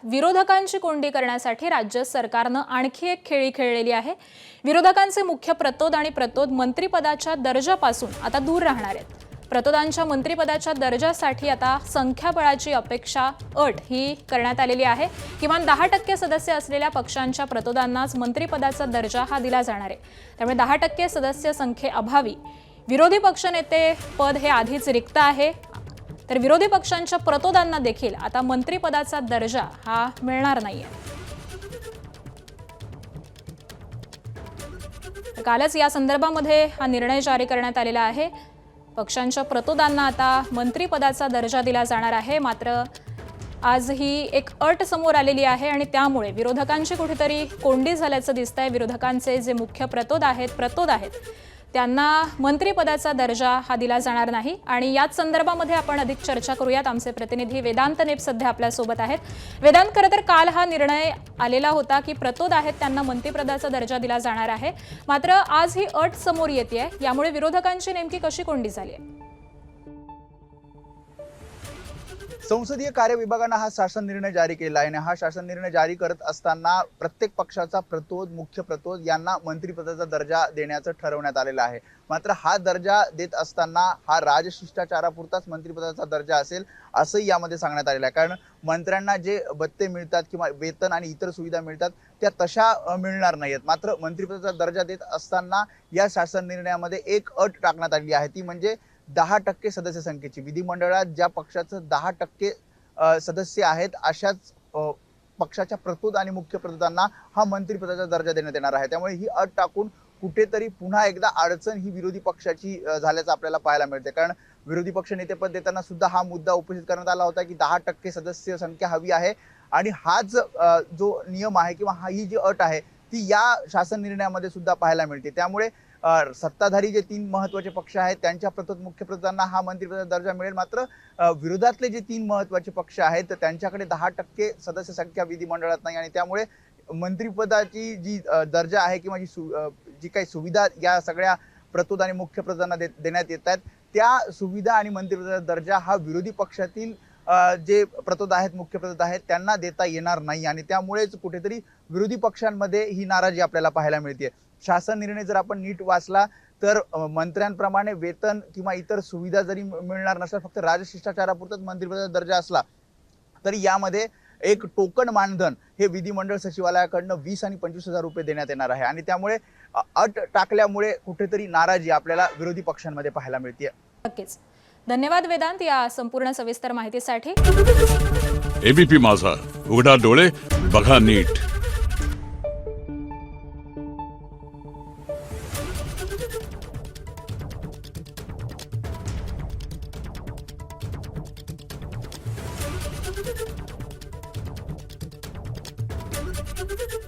विरोधकांची कोंडी करण्यासाठी राज्य सरकारनं आणखी एक खेळी खेळलेली आहे। विरोधकांचे मुख्य प्रतोद आणि प्रतोद मंत्रिपदाच्या दर्जापासून आता दूर राहणार आहेत। प्रतोदांच्या मंत्रिपदाच्या दर्जासाठी आता संख्याबळाची अपेक्षा अट ही करण्यात आलेली आहे। किमान 10% सदस्य असलेल्या पक्षांच्या प्रतोदांनाच मंत्रिपदाचा दर्जा हा दिला जाणार आहे। त्यामुळे 10% सदस्य संख्येअभावी विरोधी पक्षनेते पद हे आधीच रिक्त आहे, तर विरोधी पक्षांच्या प्रतोदांना देखील आता मंत्रिपदाचा दर्जा हा मिळणार नाहीये। कालच या संदर्भामध्ये हा निर्णय जारी करण्यात आलेला आहे। पक्षांच्या प्रतोदांना आता मंत्रिपदाचा दर्जा दिला जाणार आहे। मात्र आज ही एक अट समोर आलेली आहे आणि त्यामुळे विरोधकांची कुठेतरी कोंडी झाल्याचं दिसतंय। विरोधकांचे जे मुख्य प्रतोद आहेत त्यांना मंत्रिपदाचा दर्जा हा दिला जाणार नाही आणि याच संदर्भामध्ये आपण अधिक चर्चा करूयात। आमचे प्रतिनिधी वेदांत नेप सध्या आपल्या सोबत आहेत। वेदांत, खरं तर काल हा निर्णय आलेला होता की प्रतोद आहेत त्यांना मंत्रिपदाचा दर्जा दिला जाणार आहे, मात्र आज ही अट समोर येते, यामुळे विरोधकांची नेमकी कशी कोंडी झाली आहे? संसदीय कार्य विभागाने हा शासन निर्णय जारी केला आहे आणि हा शासन निर्णय जारी करत असताना प्रत्येक पक्षाचा प्रतोद, मुख्य प्रतोद यांना मंत्रिपदाचा दर्जा देण्याचं ठरवण्यात आलेलं आहे। मात्र हा दर्जा देत असताना हा राजशिष्टाचारापुरताच मंत्रिपदाचा दर्जा असेल असंही यामध्ये सांगण्यात आलेलं आहे। कारण मंत्र्यांना जे भत्ते मिळतात किंवा वेतन आणि इतर सुविधा मिळतात त्या तशा मिळणार नाहीत। मात्र मंत्रिपदाचा दर्जा देत असताना या शासन निर्णयामध्ये एक अट टाकण्यात आली आहे, ती म्हणजे 10% सदस्य संख्येची। विधिमंडळात ज्या पक्षाचं 10% सदस्य आहेत अशाच पक्षाच्या प्रतोद आणि मुख्य प्रतोदांना हा मंत्रिपदाचा दर्जा देण्यात येणार आहे। त्यामुळे ही अट टाकून कुठेतरी पुन्हा एकदा अडचण ही विरोधी पक्षाची झाल्याचं आपल्याला पाहायला मिळते। कारण विरोधी पक्ष नेतेपद देताना सुद्धा हा मुद्दा उपस्थित करण्यात आला होता की 10% सदस्य संख्या हवी आहे आणि हाच जो नियम आहे किंवा ही जी अट आहे ती या शासन निर्णयामध्ये सुद्धा पाहायला मिळते। त्यामुळे सत्ताधारी जे 3 महत्त्वाचे पक्ष आहेत त्यांच्या प्रतोद, मुख्य प्रतोदांना हा मंत्रिपदाचा दर्जा मिळेल, मात्र विरोधातले जे 3 महत्त्वाचे पक्ष आहेत तर त्यांच्याकडे 10% सदस्य संख्या विधिमंडळात नाही आणि त्यामुळे मंत्रिपदाची जी दर्जा आहे किंवा जी काही सुविधा या सगळ्या प्रतोद आणि मुख्य प्रतोदांना देण्यात येतात त्या सुविधा आणि मंत्रिपदाचा दर्जा हा विरोधी पक्षातील जे प्रतोद आहेत, मुख्य प्रतोद आहेत त्यांना देता येणार नाही आणि त्यामुळेच कुठेतरी विरोधी पक्षांमध्ये ही नाराजी आपल्याला पाहायला मिळते। शासन निर्णय जर आपण नीट वाचला तर मंत्र्यांप्रमाणे वेतन किंवा इतर सुविधा जरी मिळणार नसल्या, फक्त राजशिष्टाचारापुरताच मंत्रिपदाचा दर्जा असला तरी यामध्ये एक टोकन मानधन हे विधिमंडळ सचिवालयाकडनं 20 आणि 25,000 रुपये देण्यात येणार आहे आणि त्यामुळे अट टाकल्यामुळे कुठेतरी नाराजी आपल्याला विरोधी पक्षांमध्ये पाहायला मिळते। नक्कीच, धन्यवाद वेदांत या संपूर्ण सविस्तर माहितीसाठी। एबीपी माझा, उघडा डोळे बघा नीट। Thank you.